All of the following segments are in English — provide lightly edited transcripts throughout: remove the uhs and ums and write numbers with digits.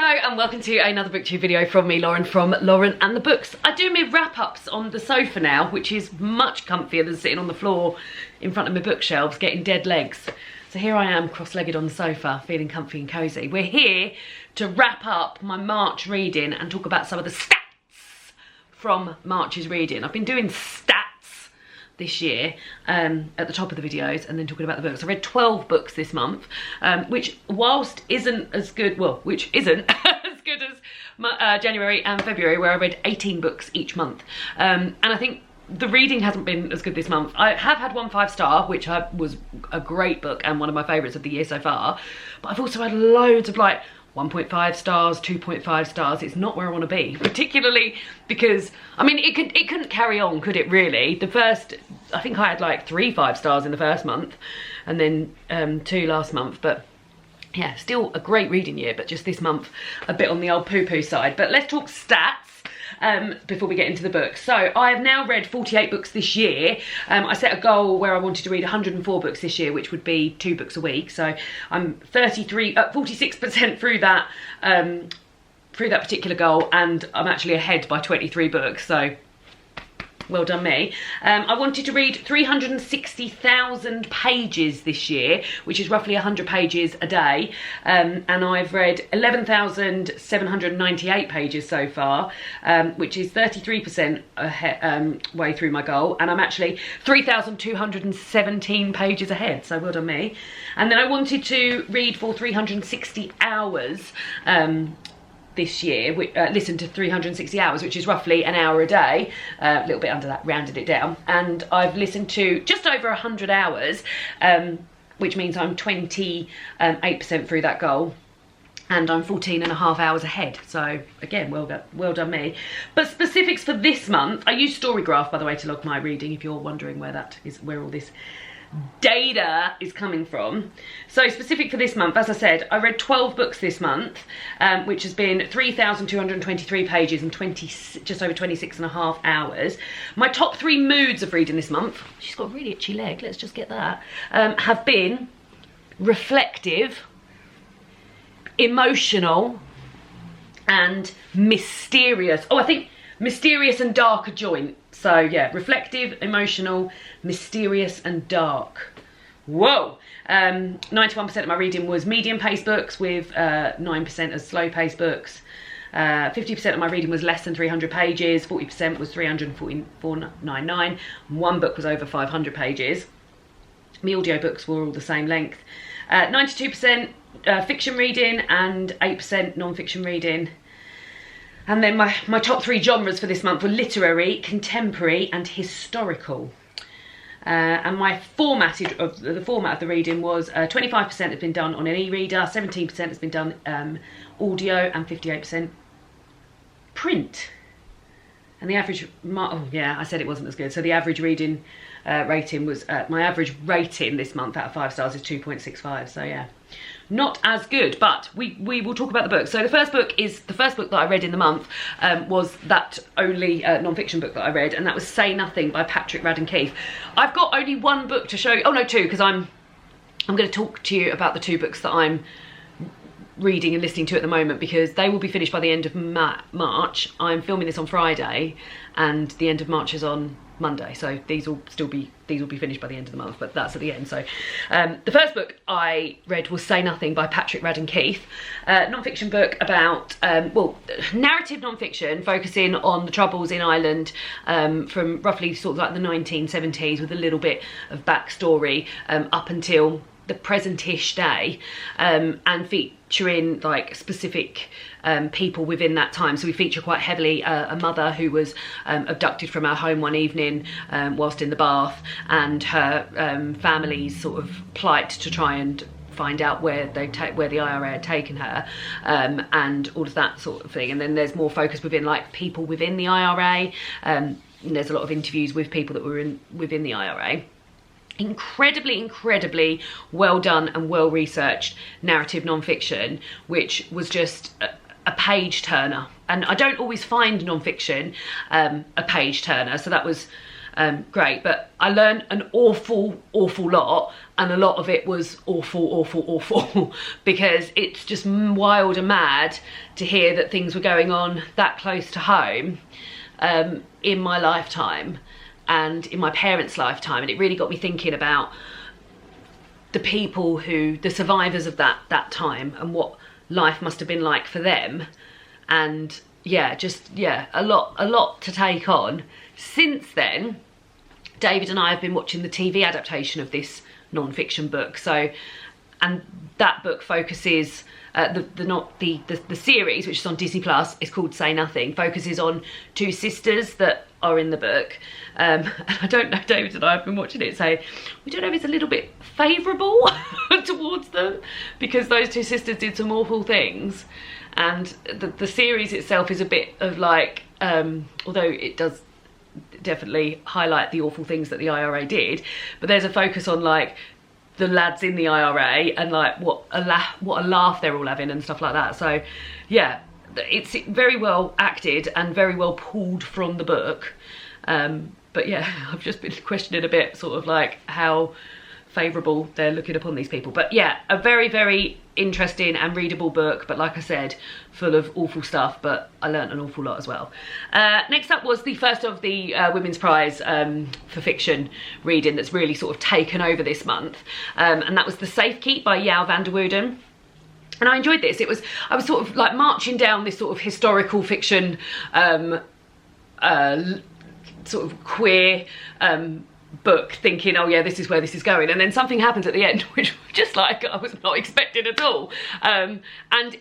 Hello and welcome to another booktube video from me, Lauren, from Lauren and the Books. I do my wrap-ups on the sofa now, which is much comfier than sitting on the floor in front of my bookshelves getting dead legs. So here I am, cross-legged on the sofa, feeling comfy and cosy. We're here to wrap up my March reading and talk about some of the stats from March's reading. I've been doing stats this year at the top of the videos and then talking about the books. I read 12 books this month, which whilst isn't as good, well, which isn't as good as January and February, where I read 18 books each month. And I think the reading hasn't been as good this month. I have had one 5-star, which was a great book and one of my favourites of the year so far. But I've also had loads of like 1.5 stars, 2.5 stars. It's not where I want to be, particularly because, I mean, it couldn't carry on, could it really? The first, I think I had like 3 5-stars in the first month and then 2 last month, but yeah, still a great reading year, but just this month a bit on the old poo-poo side. But let's talk stats before we get into the book. So I have now read 48 books this year. I set a goal where I wanted to read 104 books this year, which would be 2 books a week. So I'm 46% through that particular goal, and I'm actually ahead by 23 books. So well done me. I wanted to read 360,000 pages this year, which is roughly 100 pages a day, and I've read 11,798 pages so far, which is 33% way through my goal, and I'm actually 3,217 pages ahead, so well done me. And then I wanted to read for 360 hours this year, listen to 360 hours, which is roughly an hour a day, a little bit under that, rounded it down, and I've listened to just over 100 hours, which means I'm 28% through that goal, and I'm 14.5 hours ahead. So again, well done me. But specifics for this month, I use Storygraph, by the way, to log my reading, if you're wondering where all this data is coming from. So specific for this month, as I said, I read 12 books this month, which has been 3,223 pages and just over 26.5 hours. My top 3 moods of reading this month, she's got a really itchy leg, let's just get that, have been reflective, emotional, and mysterious. Oh, I think mysterious and dark are joint. So yeah, reflective, emotional, mysterious and dark. Whoa! 91% of my reading was medium-paced books, with 9% as slow-paced books. 50% of my reading was less than 300 pages, 40% was 344.99, and 1 book was over 500 pages. My audiobooks were all the same length. 92% fiction reading and 8% non-fiction reading. And then my top 3 genres for this month were literary, contemporary and historical. And my format of the reading was 25% has been done on an e-reader, 17% has been done audio, and 58% print. And the average, oh yeah, I said it wasn't as good. So the average reading rating was, my average rating this month out of 5 stars is 2.65. So yeah, not as good, but we will talk about the book. So the first book that I read in the month, was that only non-fiction book that I read, and that was Say Nothing by Patrick Radden Keefe. I've got only 1 book to show you, oh no, 2, because I'm going to talk to you about the 2 books that I'm reading and listening to at the moment, because they will be finished by the end of March. I'm filming this on Friday and the end of March is on Monday, so these will be finished by the end of the month, but that's at the end. So the first book I read was Say Nothing by Patrick Radden Keefe, non-fiction book about narrative non-fiction, focusing on the Troubles in Ireland from roughly sort of like the 1970s, with a little bit of backstory up until the present-ish day, and featuring like specific people within that time. So we feature quite heavily a mother who was abducted from her home one evening whilst in the bath, and her family's sort of plight to try and find out where the IRA had taken her, and all of that sort of thing. And then there's more focus within like people within the IRA, and there's a lot of interviews with people that were within the IRA. Incredibly well done and well researched narrative non-fiction, which was just a page turner. And I don't always find non-fiction a page turner, so that was great. But I learned an awful lot and a lot of it was awful, awful, awful, because it's just wild and mad to hear that things were going on that close to home in my lifetime and in my parents' lifetime. And it really got me thinking about the people the survivors of that time, and what life must have been like for them. And yeah, a lot to take on. Since then, David and I have been watching the TV adaptation of this non-fiction book. So, and that book focuses, the series, which is on Disney Plus, is called Say Nothing, focuses on two sisters that are in the book. And I don't know, David and I have been watching it, so we don't know if it's a little bit favourable towards them, because those two sisters did some awful things. And the series itself is a bit of like, although it does definitely highlight the awful things that the IRA did, but there's a focus on like the lads in the IRA and like what a laugh they're all having and stuff like that. So yeah, it's very well acted and very well pulled from the book. But yeah, I've just been questioning a bit sort of like how favourable they're looking upon these people. But yeah, a very, very interesting and readable book, but like I said, full of awful stuff, but I learnt an awful lot as well. Next up was the first of the Women's Prize for fiction reading that's really sort of taken over this month, and that was The Safekeep by Yao van der Wooden. And I enjoyed this. I was sort of like marching down this sort of historical fiction sort of queer book, thinking, oh yeah, this is where this is going, and then something happens at the end which just like I was not expecting at all, and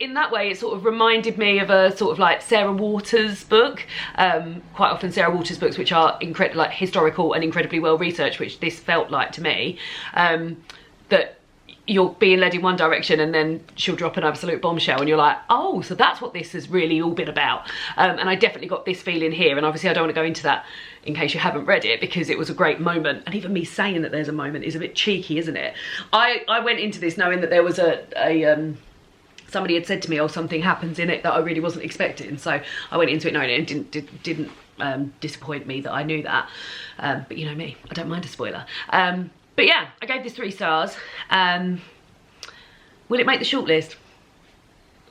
in that way it sort of reminded me of a sort of like Sarah Waters book. Quite often Sarah Waters books which are incredibly like historical and incredibly well researched, which this felt like to me, that you're being led in one direction and then she'll drop an absolute bombshell and you're like, oh, so that's what this has really all been about. And I definitely got this feeling here, and obviously I don't want to go into that in case you haven't read it, because it was a great moment, and even me saying that there's a moment is a bit cheeky, isn't it? I went into this knowing that there was somebody had said to me, oh, something happens in it that I really wasn't expecting, so I went into it knowing it, and it didn't disappoint me that I knew that, but you know me, I don't mind a spoiler. But yeah, I gave this 3 stars. Will it make the shortlist?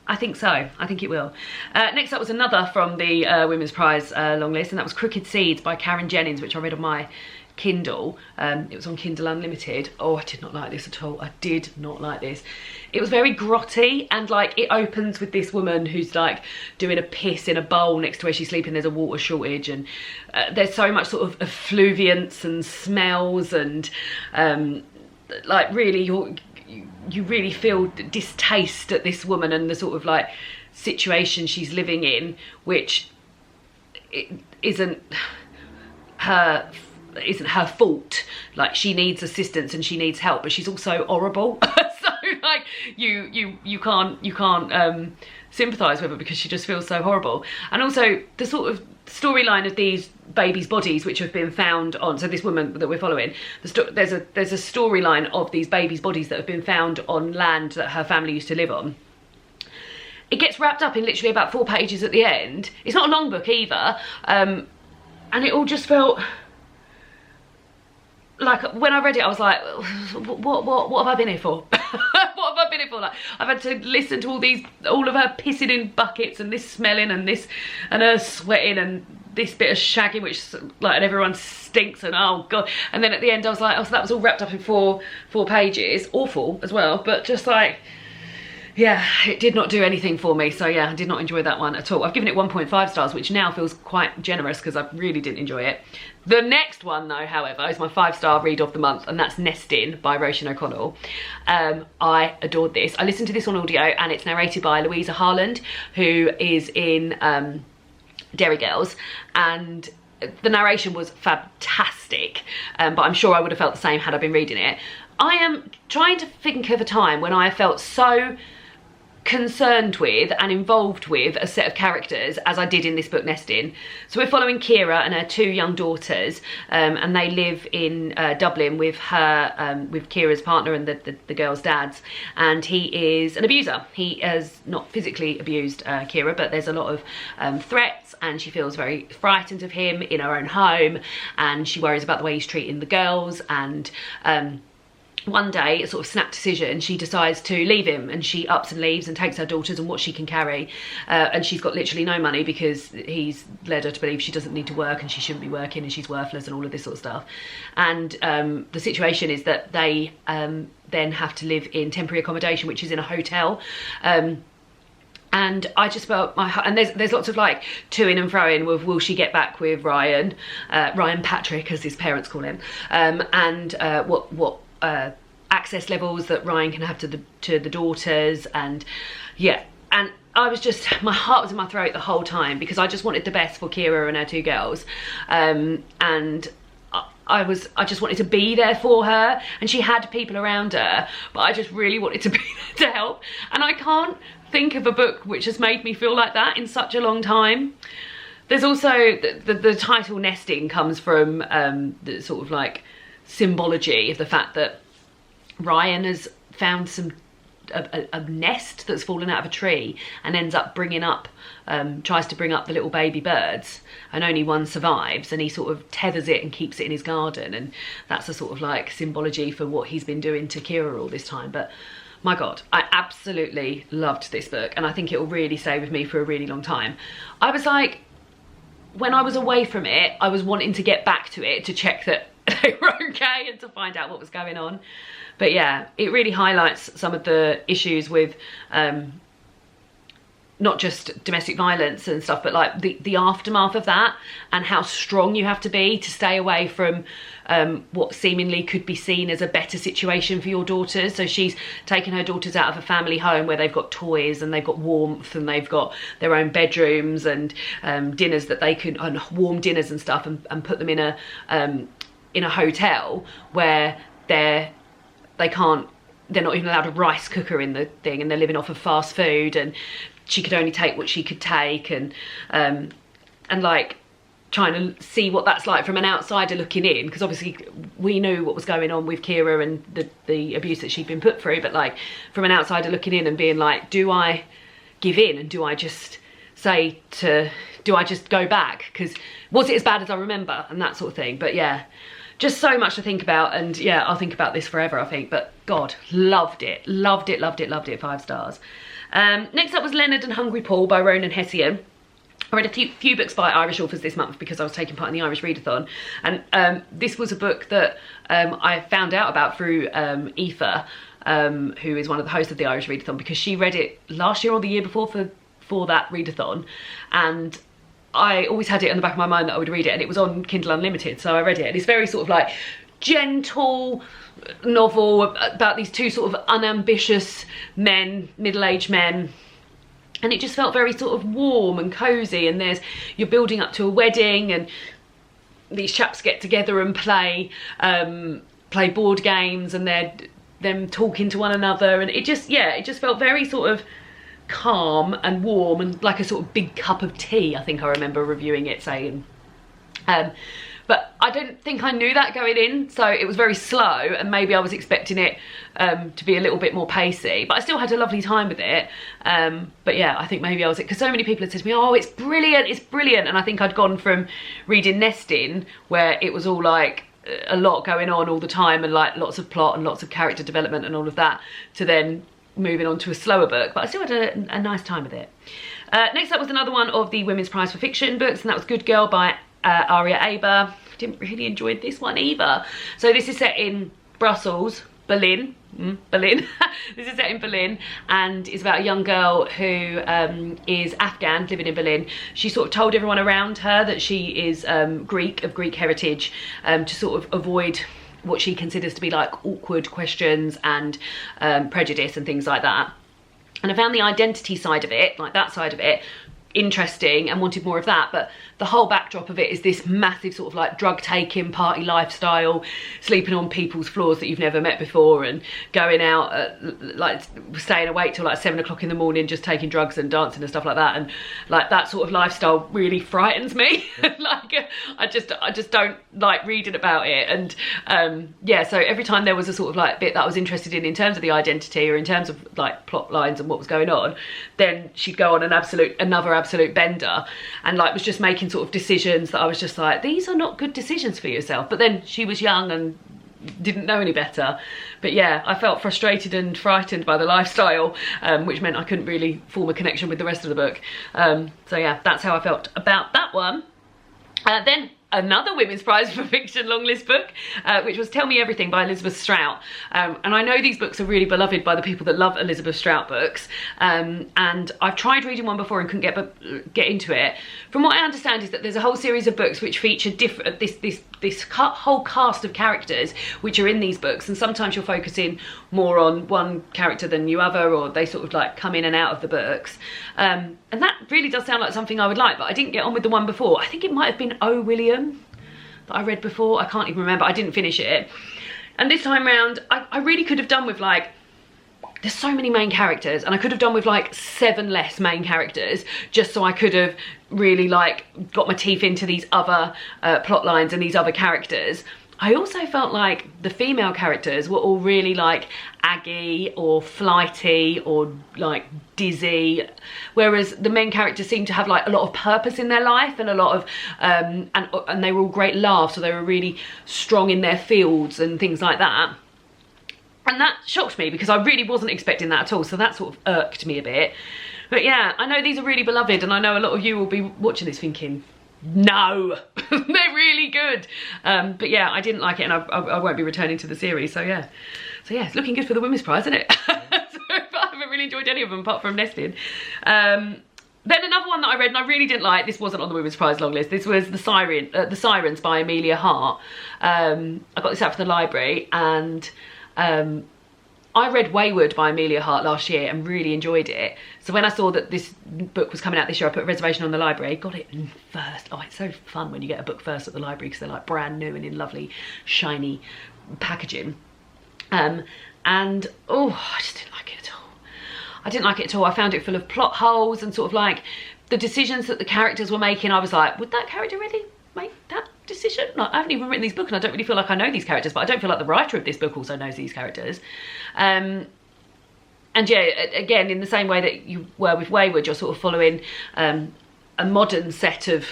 I think so. I think it will. Next up was another from the Women's Prize long list, and that was Crooked Seeds by Karen Jennings, which I read on my Kindle. It was on Kindle Unlimited. Oh, I did not like this at all. I did not like this. It was very grotty, and like it opens with this woman who's like doing a piss in a bowl next to where she's sleeping. There's a water shortage, and there's so much sort of effluviance and smells, and like really you really feel distaste at this woman and the sort of like situation she's living in, which isn't her fault. Like, she needs assistance and she needs help, but she's also horrible. So like you can't sympathise with her because she just feels so horrible. And also the sort of storyline of these babies' bodies which have been found on, so this woman that we're following, there's a storyline of these babies' bodies that have been found on land that her family used to live on. It gets wrapped up in literally about 4 pages at the end. It's not a long book either, and it all just felt like, when I read it I was like, what have I been here for? What have I been here for? Like, I've had to listen to all of her pissing in buckets, and this smelling, and this, and her sweating, and this bit of shagging, which like, and everyone stinks, and oh god. And then at the end I was like, oh, so that was all wrapped up in four pages. Awful as well, but just like, yeah, it did not do anything for me. So yeah, I did not enjoy that one at all. I've given it 1.5 stars, which now feels quite generous because I really didn't enjoy it. The next one though, however, is my 5-star read of the month, and that's Nestin by Roisin O'Connell. I adored this. I listened to this on audio, and it's narrated by Louisa Harland, who is in Derry Girls, and the narration was fantastic, but I'm sure I would have felt the same had I been reading it. I am trying to think of a time when I felt so concerned with and involved with a set of characters as I did in this book, Nestin. So we're following Kira and her 2 young daughters, and they live in Dublin with her, with Kira's partner and the girls' dads, and he is an abuser. He has not physically abused Kira, but there's a lot of threats, and she feels very frightened of him in her own home, and she worries about the way he's treating the girls, and one day, a sort of snap decision, she decides to leave him, and she ups and leaves and takes her daughters and what she can carry, and she's got literally no money because he's led her to believe she doesn't need to work and she shouldn't be working and she's worthless and all of this sort of stuff. And the situation is that they then have to live in temporary accommodation, which is in a hotel. And I just felt and there's lots of like to-ing and fro-ing with, will she get back with Ryan, Ryan Patrick as his parents call him, and what access levels that Ryan can have to the daughters. And yeah, and I was just, my heart was in my throat the whole time because I just wanted the best for Kira and her two girls, and I just wanted to be there for her, and she had people around her, but I just really wanted to be there to help. And I can't think of a book which has made me feel like that in such a long time. There's also the title Nesting comes from the sort of like symbology of the fact that Ryan has found a nest that's fallen out of a tree and ends up bringing up, tries to bring up the little baby birds, and only one survives, and he sort of tethers it and keeps it in his garden, and that's a sort of like symbology for what he's been doing to Kira all this time. But my God, I absolutely loved this book, and I think it will really stay with me for a really long time. I was like, when I was away from it, I was wanting to get back to it to check that they were okay and to find out what was going on. But yeah, it really highlights some of the issues with not just domestic violence and stuff, but like the aftermath of that, and how strong you have to be to stay away from what seemingly could be seen as a better situation for your daughters. So she's taken her daughters out of a family home where they've got toys and they've got warmth and they've got their own bedrooms and dinners that they can, and warm dinners and stuff, and put them in a hotel where they're not even allowed a rice cooker in the thing, and they're living off of fast food, and she could only take what she could take, and like trying to see what that's like from an outsider looking in, because obviously we knew what was going on with Kira and the abuse that she'd been put through, but like from an outsider looking in and being like, do I give in, and do I just go back, because was it as bad as I remember, and that sort of thing. But yeah, just so much to think about, and yeah, I'll think about this forever, I think. But God, loved it, 5 stars. Next up was Leonard and Hungry Paul by Ronan Hessian. I read a few books by Irish authors this month because I was taking part in the Irish Readathon, and this was a book that I found out about through Aoife, who is one of the hosts of the Irish Readathon, because she read it last year or the year before for that readathon, and I always had it in the back of my mind that I would read it, and it was on Kindle Unlimited, so I read it. And it's very sort of like gentle novel about these two sort of unambitious men, middle-aged men, and it just felt very sort of warm and cozy. And you're building up to a wedding, and these chaps get together and play board games, and they're them talking to one another, and it just felt very sort of calm and warm, and like a sort of big cup of tea, I think I remember reviewing it saying. But I don't think I knew that going in, so it was very slow, and maybe I was expecting it to be a little bit more pacey, but I still had a lovely time with it. But yeah, I think maybe I was, because so many people had said to me, oh, it's brilliant, and I think I'd gone from reading Nesting, where it was all like a lot going on all the time, and like lots of plot and lots of character development and all of that, to then moving on to a slower book, but I still had a nice time with it. Next up was another one of the Women's Prize for Fiction books, and that was Good Girl by Aria Aber. Didn't really enjoy this one either. So this is set in Brussels, Berlin. This is set in Berlin, and it's about a young girl who is Afghan living in Berlin. She sort of told everyone around her that she is Greek, of Greek heritage, to sort of avoid what she considers to be like awkward questions and prejudice and things like that. And I found the identity side of it, like that side of it, interesting, and wanted more of that. But the whole backdrop of it is this massive sort of like drug taking party lifestyle, sleeping on people's floors that you've never met before, and going out like staying awake till like 7 o'clock in the morning just taking drugs and dancing and stuff like that. And like that sort of lifestyle really frightens me. Like I just don't like reading about it. And yeah, so every time there was a sort of like bit that I was interested in terms of the identity, or in terms of like plot lines and what was going on, then she'd go on another absolute bender, and like was just making sort of decisions that I was just like, these are not good decisions for yourself. But then she was young and didn't know any better. But yeah, I felt frustrated and frightened by the lifestyle, which meant I couldn't really form a connection with the rest of the book. So yeah, that's how I felt about that one. Then another Women's Prize for Fiction longlist book, which was Tell Me Everything by Elizabeth Strout. And I know these books are really beloved by the people that love Elizabeth Strout books. And I've tried reading one before and couldn't get into it. From what I understand is that there's a whole series of books which feature different this whole cast of characters which are in these books, and sometimes you're focusing more on one character than the other, or they sort of like come in and out of the books. And that really does sound like something I would like, but I didn't get on with the one before. I think it might have been O. William that I read before. I can't even remember. I didn't finish it. And this time round, I really could have done with like, there's so many main characters, and I could have done with like 7 less main characters, just so I could have really like got my teeth into these other plot lines and these other characters. I also felt like the female characters were all really like aggy or flighty or like dizzy, whereas the main characters seemed to have like a lot of purpose in their life and a lot of and they were all great laughs, so they were really strong in their fields and things like that. And that shocked me because I really wasn't expecting that at all, so that sort of irked me a bit. But yeah, I know these are really beloved, and I know a lot of you will be watching this thinking, no, they're really good. But yeah, I didn't like it, and I won't be returning to the series, so yeah. So yeah, it's looking good for the Women's Prize, isn't it? So, but I haven't really enjoyed any of them apart from Nested. Then another one that I read and I really didn't like, this wasn't on the Women's Prize long list, this was The Sirens by Amelia Hart. I got this out from the library, and I read Wayward by Amelia Hart last year and really enjoyed it. So when I saw that this book was coming out this year, I put a reservation on the library, got it first. Oh, it's so fun when you get a book first at the library because they're like brand new and in lovely, shiny packaging. And oh, I just didn't like it at all. I didn't like it at all. I found it full of plot holes and sort of like the decisions that the characters were making. I was like, would that character really make that decision? Like, I haven't even written these books and I don't really feel like I know these characters, but I don't feel like the writer of this book also knows these characters. And yeah, again, in the same way that you were with Wayward, you're sort of following a modern set of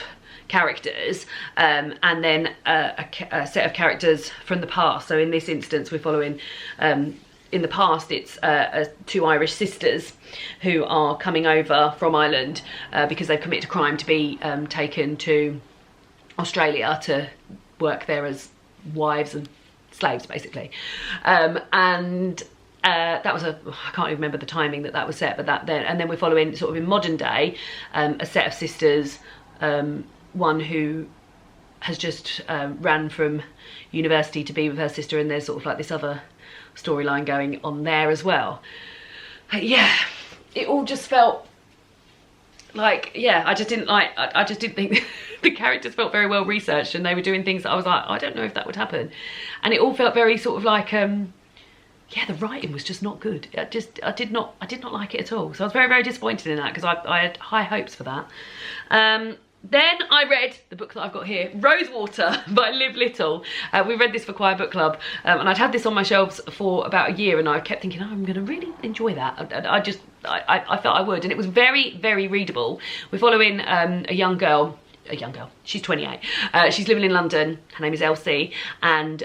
characters and then a set of characters from the past. So in this instance, we're following in the past, it's 2 Irish sisters who are coming over from Ireland because they've committed a crime to be taken to Australia to work there as wives and slaves, basically. That was I can't even remember the timing that was set, but and then we're following sort of in modern day a set of sisters, one who has just ran from university to be with her sister, and there's sort of like this other storyline going on there as well. But yeah, it all just felt like, yeah, I just didn't think the characters felt very well researched, and they were doing things that I was like, I don't know if that would happen. And it all felt very sort of like yeah, the writing was just not good. I did not like it at all. So I was very, very disappointed in that because I had high hopes for that. Then I read the book that I've got here, Rosewater by Liv Little. We read this for Choir Book Club, and I'd had this on my shelves for about a year, and I kept thinking, oh, I'm going to really enjoy that. I felt I would, and it was very, very readable. We're following a young girl, she's 28, she's living in London, her name is Elsie, and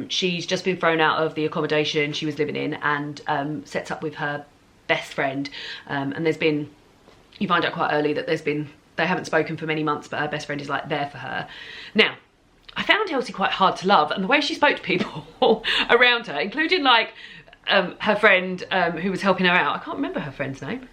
she's just been thrown out of the accommodation she was living in, and sets up with her best friend, and you find out quite early that they haven't spoken for many months, but her best friend is like there for her. Now, I found Elsie quite hard to love, and the way she spoke to people around her, including like her friend who was helping her out, I can't remember her friend's name,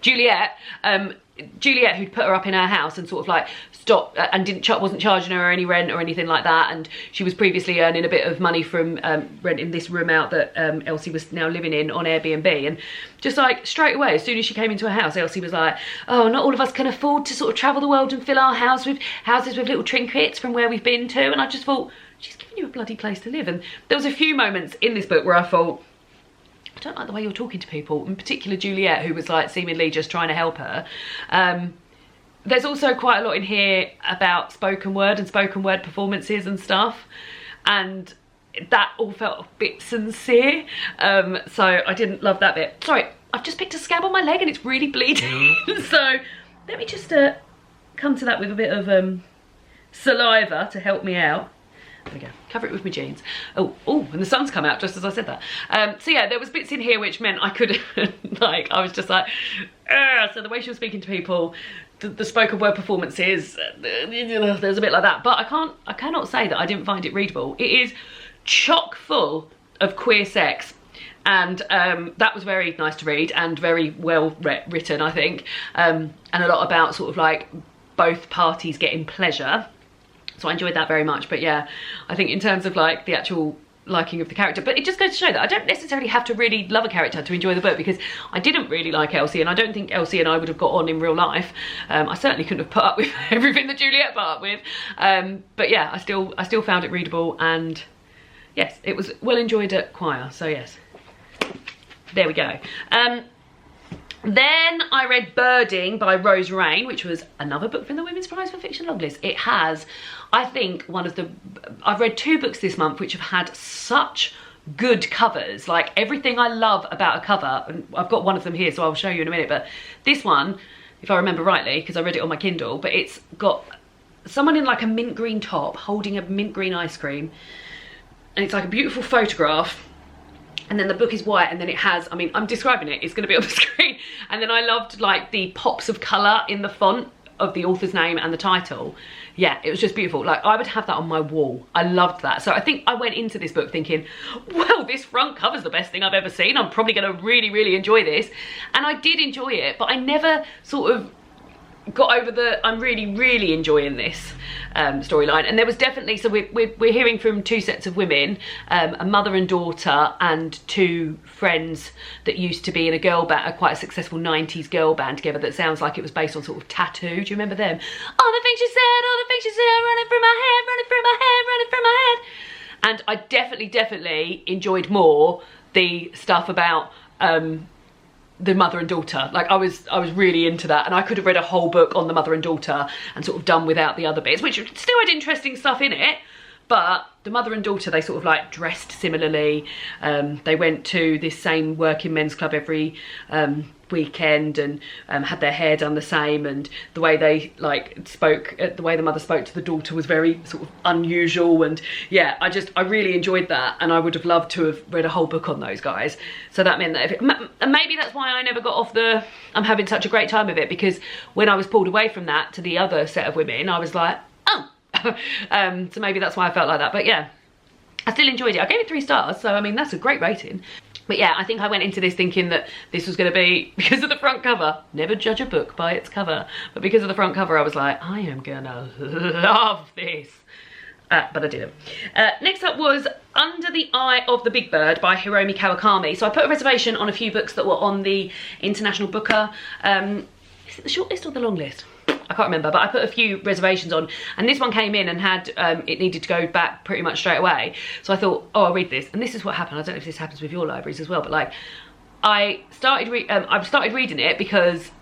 Juliet, who'd put her up in her house and sort of like stopped and wasn't charging her any rent or anything like that, and she was previously earning a bit of money from renting this room out that Elsie was now living in on Airbnb. And just like straight away, as soon as she came into her house, Elsie was like, oh, not all of us can afford to sort of travel the world and fill our houses with little trinkets from where we've been to. And I just thought, she's giving you a bloody place to live. And there was a few moments in this book where I thought, I don't like the way you're talking to people, in particular Juliet, who was like seemingly just trying to help her. There's also quite a lot in here about spoken word and spoken word performances and stuff, and that all felt a bit sincere, so I didn't love that bit. Sorry, I've just picked a scab on my leg and it's really bleeding. So let me just come to that with a bit of saliva to help me out. There we go. Cover it with my jeans. Oh, and the sun's come out just as I said that. So yeah, there was bits in here which meant I could, like, I was just like, ugh. So the way she was speaking to people, the spoken word performances, there's a bit like that. But I cannot say that I didn't find it readable. It is chock full of queer sex. And that was very nice to read and very well written, I think. And a lot about sort of like both parties getting pleasure. So I enjoyed that very much. But yeah, I think in terms of like the actual liking of the character, but it just goes to show that I don't necessarily have to really love a character to enjoy the book, because I didn't really like Elsie, and I don't think Elsie and I would have got on in real life. I certainly couldn't have put up with everything that Juliet put up with. But yeah, I still found it readable, and yes, it was well enjoyed at choir. So yes, there we go. Then I read Birding by Rose Rain, which was another book from the Women's Prize for Fiction Longlist. It has, I think, I've read 2 books this month which have had such good covers. Like, everything I love about a cover, and I've got one of them here, so I'll show you in a minute, but this one, if I remember rightly, because I read it on my Kindle, but it's got someone in like a mint green top holding a mint green ice cream, and it's like a beautiful photograph. And then the book is white, and then it has, I mean, I'm describing it, it's gonna be on the screen. And then I loved like the pops of colour in the font of the author's name and the title. Yeah, it was just beautiful. Like, I would have that on my wall. I loved that. So I think I went into this book thinking, well, this front cover's the best thing I've ever seen. I'm probably gonna really, really enjoy this. And I did enjoy it, but I never sort of got over the I'm really, really enjoying this storyline. And there was definitely, so we're hearing from 2 sets of women, a mother and daughter, and 2 friends that used to be in a girl band, quite a successful 90s girl band together, that sounds like it was based on sort of Tattoo. Do you remember them? All the things she said, running through my head, running through my head, running through my head. And I definitely enjoyed more the stuff about the mother and daughter. Like, I was really into that, and I could have read a whole book on the mother and daughter and sort of done without the other bits, which still had interesting stuff in it. But the mother and daughter, they sort of like dressed similarly. They went to this same working men's club every weekend, and had their hair done the same, and the way they like spoke, the way the mother spoke to the daughter was very sort of unusual. And yeah, I really enjoyed that, and I would have loved to have read a whole book on those guys. So that meant that and maybe that's why I never got off the I'm having such a great time of it, because when I was pulled away from that to the other set of women, I was like, oh. So maybe that's why I felt like that. But yeah, I still enjoyed it. I gave it 3 stars, so I mean, that's a great rating. But yeah, I think I went into this thinking that this was going to be, because of the front cover, never judge a book by its cover, but because of the front cover, I was like, I am gonna love this. But I didn't. Next up was Under the Eye of the Big Bird by Hiromi Kawakami. So I put a reservation on a few books that were on the International Booker. Is it the short list or the long list? I can't remember, but I put a few reservations on, and this one came in and had, it needed to go back pretty much straight away. So I thought, oh, I'll read this. And this is what happened. I don't know if this happens with your libraries as well, but like, I started reading it because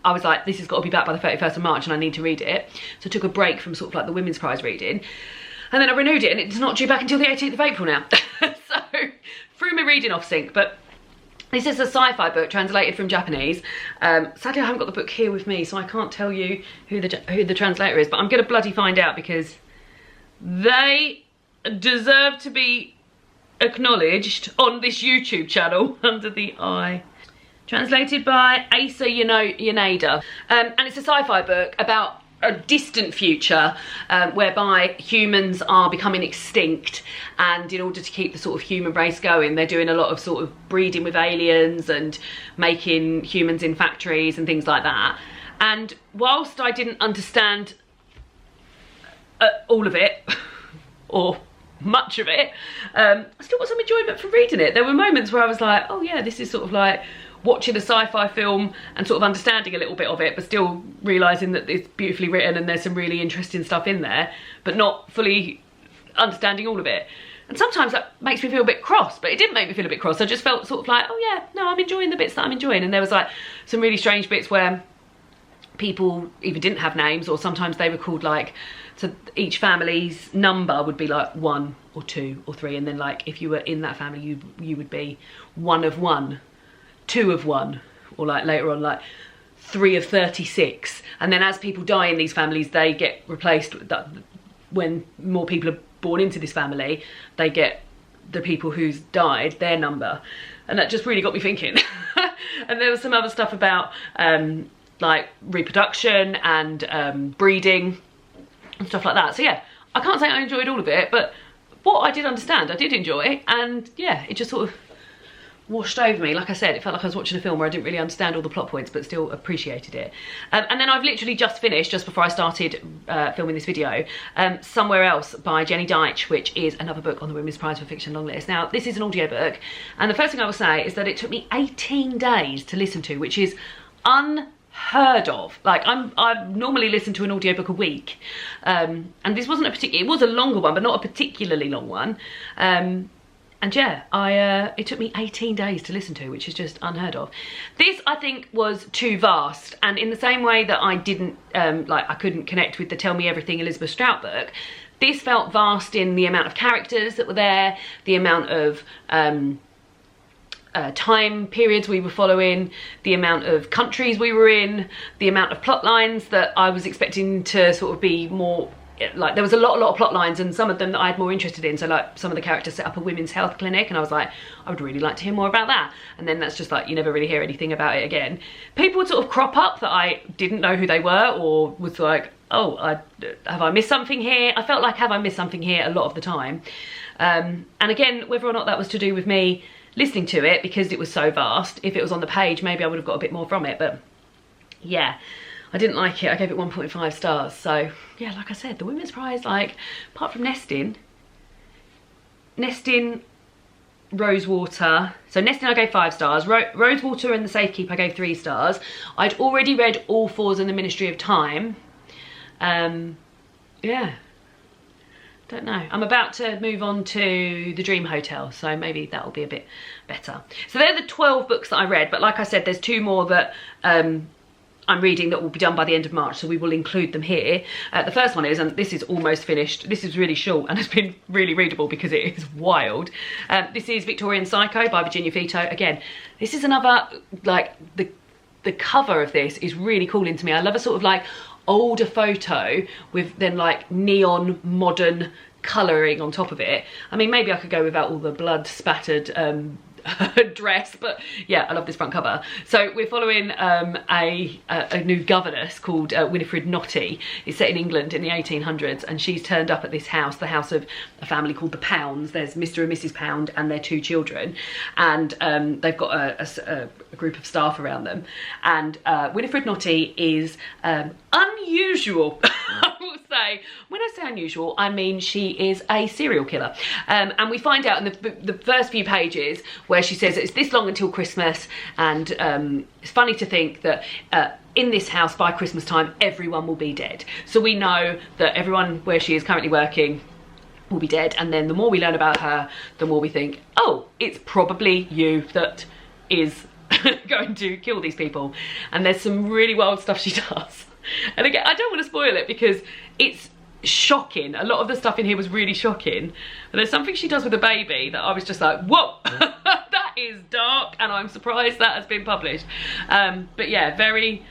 I was like, this has got to be back by the 31st of March and I need to read it. So I took a break from sort of like the Women's Prize reading, and then I renewed it, and it's not due back until the 18th of April now. So threw my reading off sync. But this is a sci-fi book translated from Japanese. Sadly, I haven't got the book here with me, so I can't tell you who the translator is, but I'm gonna bloody find out, because they deserve to be acknowledged on this YouTube channel. Under the Eye. Translated by Asa Yaneda. And it's a sci-fi book about a distant future whereby humans are becoming extinct, and in order to keep the sort of human race going, they're doing a lot of sort of breeding with aliens and making humans in factories and things like that. And whilst I didn't understand all of it, or much of it, I still got some enjoyment from reading it. There were moments where I was like, oh yeah, this is sort of like watching a sci-fi film and sort of understanding a little bit of it, but still realising that it's beautifully written and there's some really interesting stuff in there, but not fully understanding all of it. And sometimes that makes me feel a bit cross, but it didn't make me feel a bit cross. I just felt sort of like, oh yeah, no, I'm enjoying the bits that I'm enjoying. And there was like some really strange bits where people either didn't have names, or sometimes they were called like, so each family's number would be like 1 or 2 or 3, and then like if you were in that family, you would be 1 of 1, 2 of 1, or like later on like 3 of 36. And then as people die in these families, they get replaced when more people are born into this family, they get the people who's died, their number. And that just really got me thinking. And there was some other stuff about like reproduction and breeding and stuff like that. So yeah, I can't say I enjoyed all of it, but what I did understand, I did enjoy. And yeah, it just sort of washed over me. Like I said, it felt like I was watching a film where I didn't really understand all the plot points, but still appreciated it. And then I've literally just finished, just before I started filming this video, Somewhere Else by Jenny Deitch, which is another book on the Women's Prize for Fiction long list. Now, this is an audiobook, and the first thing I will say is that it took me 18 days to listen to, which is unheard of. Like, I normally listen to an audiobook a week, and this wasn't a particular, it was a longer one, but not a particularly long one. And yeah, it took me 18 days to listen to, which is just unheard of. This, I think, was too vast. And in the same way that I didn't, I couldn't connect with the Tell Me Everything Elizabeth Strout book, this felt vast in the amount of characters that were there, the amount of time periods we were following, the amount of countries we were in, the amount of plot lines that I was expecting to sort of be more, like, there was a lot of plot lines, and some of them that I had more interested in. So like some of the characters set up a women's health clinic, and I was like, I would really like to hear more about that. And then that's just like, you never really hear anything about it again. People would sort of crop up that I didn't know who they were, or was like, oh, have I missed something here? I felt like, have I missed something here a lot of the time. And again, whether or not that was to do with me listening to it because it was so vast, if it was on the page, maybe I would have got a bit more from it. But yeah, I didn't like it. I gave it 1.5 stars. So yeah, like I said, the Women's Prize, like, apart from Nesting, Rosewater. So Nesting I gave 5 stars. Rosewater and The Safekeep I gave 3 stars. I'd already read All Fours and The Ministry of Time. Yeah, don't know. I'm about to move on to The Dream Hotel, so maybe that'll be a bit better. So they're the 12 books that I read, but like I said, there's 2 more that I'm reading that will be done by the end of March, so we will include them here. The first one is, and this is almost finished, this is really short and has been really readable because it is wild. This is Victorian Psycho by Virginia Fito. Again, this is another, like, the cover of this is really calling to me. I love a sort of like older photo with then like neon modern colouring on top of it. I mean, maybe I could go without all the blood spattered dress, but yeah, I love this front cover. So we're following a new governess called Winifred Notty. It's set in England in the 1800s, and she's turned up at this house, the house of a family called the Pounds. There's Mr. and Mrs. Pound and their 2 children, and they've got a group of staff around them, and Winifred Notty is unusual. I will say, when I say unusual, I mean she is a serial killer, and we find out in the first few pages where she says it's this long until Christmas, and it's funny to think that in this house by Christmas time everyone will be dead. So we know that everyone where she is currently working will be dead, and then the more we learn about her, the more we think, oh, it's probably you that is going to kill these people. And there's some really wild stuff she does. And again, I don't want to spoil it because it's shocking. A lot of the stuff in here was really shocking. But there's something she does with a baby that I was just like, whoa, that is dark, and I'm surprised that has been published. But yeah, very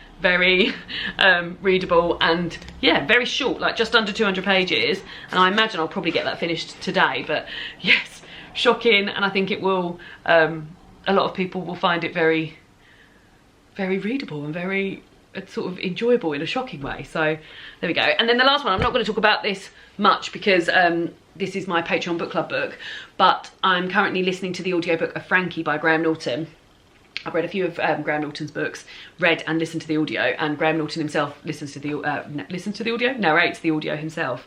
readable, and yeah, very short, like just under 200 pages. And I imagine I'll probably get that finished today. But yes, shocking, and I think it will, a lot of people will find it very readable and very sort of enjoyable in a shocking way. So there we go. And then the last one, I'm not going to talk about this much because this is my Patreon book club book, but I'm currently listening to the audiobook of Frankie by Graham Norton. I've read a few of Graham Norton's books, read and listened to the audio, and Graham Norton himself narrates the audio himself,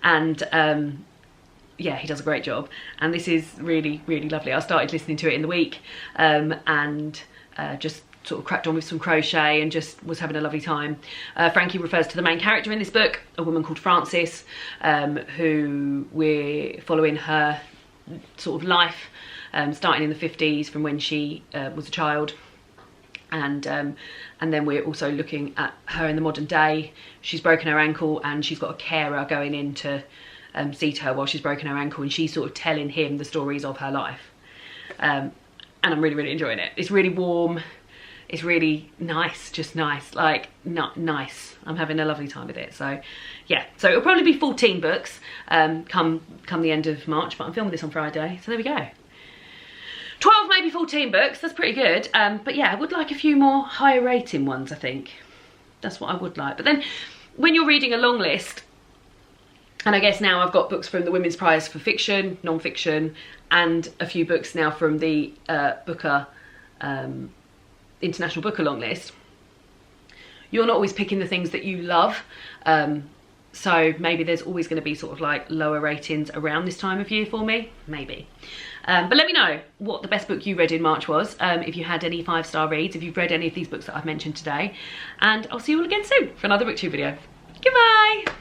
and yeah, he does a great job, and this is really lovely. I started listening to it in the week, and just sort of cracked on with some crochet and just was having a lovely time. Frankie refers to the main character in this book, a woman called Frances, who we're following her sort of life, starting in the 50s from when she was a child, and then we're also looking at her in the modern day. She's broken her ankle, and she's got a carer going in to see to her while she's broken her ankle, and she's sort of telling him the stories of her life. And I'm really enjoying it. It's really warm, It's really nice, just nice, like nice. I'm having a lovely time with it. So yeah, so it'll probably be 14 books come the end of March, but I'm filming this on Friday, so there we go. 12, maybe 14 books, that's pretty good. But yeah, I would like a few more higher rating ones, I think. That's what I would like. But then when you're reading a long list, and I guess now I've got books from the Women's Prize for fiction, non-fiction, and a few books now from the Booker, International Booker long list. You're not always picking the things that you love. So maybe there's always going to be sort of like lower ratings around this time of year for me, maybe. But let me know what the best book you read in March was, if you had any 5-star reads, if you've read any of these books that I've mentioned today. And I'll see you all again soon for another booktube video. Goodbye!